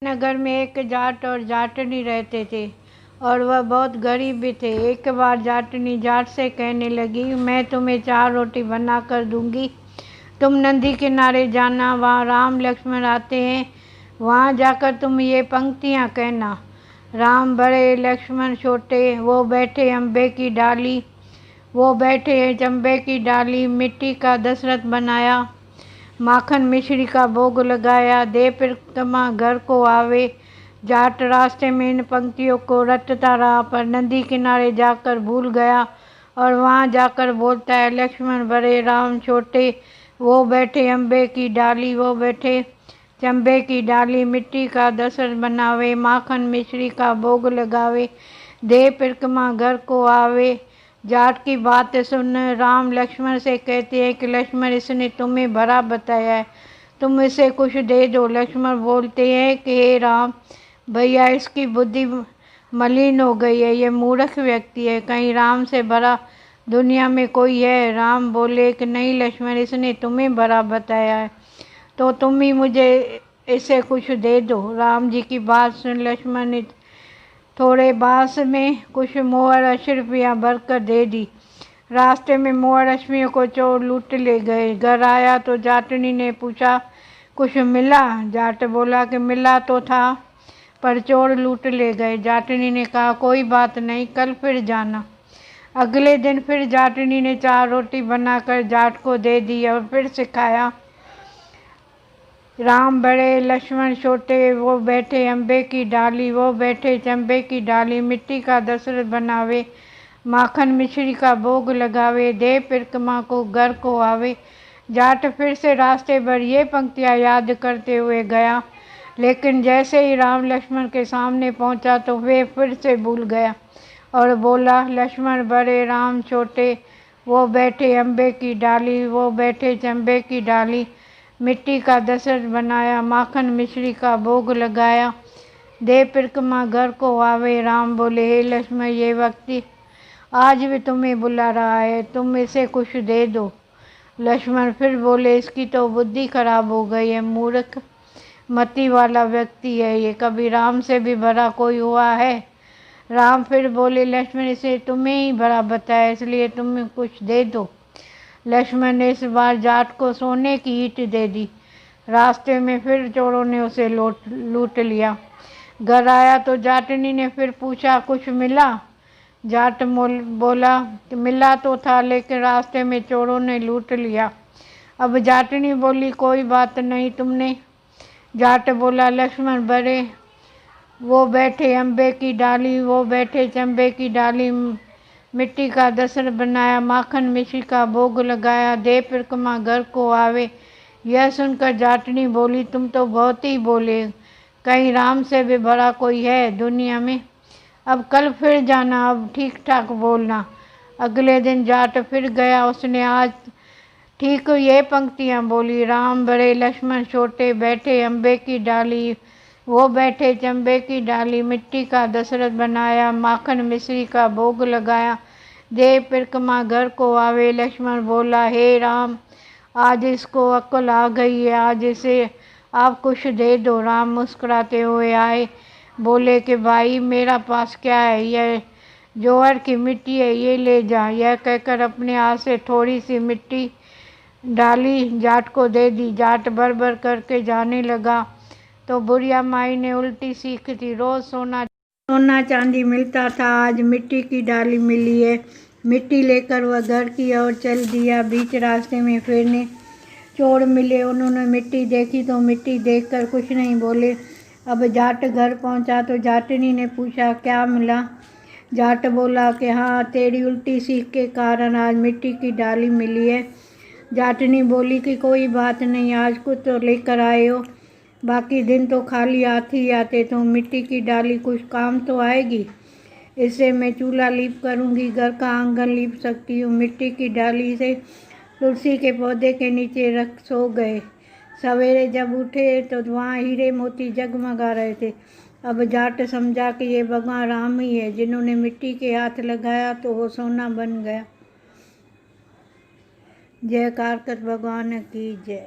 नगर में एक जाट और जाटनी रहते थे और वह बहुत गरीब भी थे। एक बार जाटनी जाट से कहने लगी, मैं तुम्हें 4 रोटी बना कर दूंगी, तुम नदी किनारे जाना, वहाँ राम लक्ष्मण आते हैं, वहाँ जाकर तुम ये पंक्तियाँ कहना, राम बड़े लक्ष्मण छोटे, वो बैठे अम्बे की डाली, वो बैठे चंबे की डाली, मिट्टी का दशरथ बनाया, माखन मिश्री का भोग लगाया, दे परिक्रमा घर को आवे। जाट रास्ते में इन पंक्तियों को रटता रहा, पर नदी किनारे जाकर भूल गया और वहाँ जाकर बोलता है, लक्ष्मण बड़े राम छोटे, वो बैठे अम्बे की डाली, वो बैठे चंबे की डाली, मिट्टी का दशरथ बनावे, माखन मिश्री का भोग लगावे, दे परिक्रमा घर को आवे। जाट की बात सुन राम लक्ष्मण से कहते हैं कि लक्ष्मण, इसने तुम्हें भला बताया है, तुम इसे कुछ दे दो। लक्ष्मण बोलते हैं कि हे राम, भैया इसकी बुद्धि मलिन हो गई है, ये मूर्ख व्यक्ति है, कहीं राम से भला दुनिया में कोई है। राम बोले कि नहीं लक्ष्मण, इसने तुम्हें भला बताया है, तो तुम ही मुझे इसे कुछ दे दो। राम जी की बात सुन लक्ष्मण ने थोड़े बांस में कुछ मोहर 80 रुपया भरकर दे दी। रास्ते में मोहर अश्वियों को चोर लूट ले गए। घर आया तो जाटनी ने पूछा, कुछ मिला? जाट बोला कि मिला तो था, पर चोर लूट ले गए। जाटनी ने कहा, कोई बात नहीं, कल फिर जाना। अगले दिन फिर जाटनी ने 4 रोटी बनाकर जाट को दे दी और फिर सिखाया, राम बड़े लक्ष्मण छोटे, वो बैठे अम्बे की डाली, वो बैठे चंबे की डाली, मिट्टी का दशरथ बनावे, माखन मिश्री का भोग लगावे, दे परिक्रमा को घर को आवे। जाट फिर से रास्ते भर ये पंक्तियाँ याद करते हुए गया, लेकिन जैसे ही राम लक्ष्मण के सामने पहुंचा तो वे फिर से भूल गया और बोला, लक्ष्मण बड़े राम छोटे, वो बैठे अम्बे की डाली, वो बैठे चंबे की डाली, मिट्टी का दशरथ बनाया, माखन मिश्री का भोग लगाया, दे परिक्रमा घर को आवे। राम बोले, हे लक्ष्मण, ये व्यक्ति आज भी तुम्हें बुला रहा है, तुम इसे कुछ दे दो। लक्ष्मण फिर बोले, इसकी तो बुद्धि खराब हो गई है, मूर्ख मति वाला व्यक्ति है ये, कभी राम से भी भला कोई हुआ है? राम फिर बोले, लक्ष्मण, इसे तुम्हें ही भला बताया, इसलिए तुम कुछ दे दो। लक्ष्मण ने इस बार जाट को सोने की ईंट दे दी। रास्ते में फिर चोरों ने उसे लूट लिया। घर आया तो जाटनी ने फिर पूछा, कुछ मिला? जाट बोला, मिला तो था, लेकिन रास्ते में चोरों ने लूट लिया। अब जाटनी बोली, कोई बात नहीं, तुमने? जाट बोला, लक्ष्मण बड़े, वो बैठे अम्बे की डाली, वो बैठे चंबे की डाली, मिट्टी का दशरथ बनाया, माखन मिश्री का भोग लगाया, दे परिक्रमा घर को आवे। यह सुनकर जाटनी बोली, तुम तो बहुत ही बोले, कहीं राम से भी बड़ा कोई है दुनिया में? अब कल फिर जाना, अब ठीक ठाक बोलना। अगले दिन जाट फिर गया, उसने आज ठीक ये पंक्तियाँ बोली, राम बड़े लक्ष्मण छोटे, बैठे अम्बे की डाली, वो बैठे चंबे की डाली, मिट्टी का दशरथ बनाया, माखन मिश्री का भोग लगाया, दे परिक्रमा घर को आवे। लक्ष्मण बोला, हे राम, आज इसको अक्ल आ गई है, आज इसे आप कुछ दे दो। राम मुस्कुराते हुए आए, बोले कि भाई, मेरा पास क्या है, यह जौहर की मिट्टी है, ये ले जा। यह कहकर अपने हाथ से थोड़ी सी मिट्टी डाली, जाट को दे दी। जाट भर करके जाने लगा तो बुढ़िया माई ने उल्टी सीख थी। रोज सोना चांदी मिलता था, आज मिट्टी की डाली मिली है। मिट्टी लेकर वह घर की ओर चल दिया। बीच रास्ते में फिरने चोर मिले, उन्होंने मिट्टी देखी तो मिट्टी देखकर कुछ नहीं बोले। अब जाट घर पहुंचा तो जाटनी ने पूछा, क्या मिला? जाट बोला कि हाँ, तेरी उल्टी सीख के कारण आज मिट्टी की डाली मिली है। जाटनी बोली कि कोई बात नहीं, आज कुछ तो लेकर आए हो, बाकी दिन तो खाली आते ही आते, तो मिट्टी की डाली कुछ काम तो आएगी। इससे मैं चूल्हा लीप करूँगी, घर का आंगन लीप सकती हूँ। मिट्टी की डाली से तुलसी के पौधे के नीचे रख सो गए। सवेरे जब उठे तो वहाँ हीरे मोती जगमगा रहे थे। अब जाट समझा कि ये भगवान राम ही है, जिन्होंने मिट्टी के हाथ लगाया तो वो सोना बन गया। जय कारकत भगवान की जय।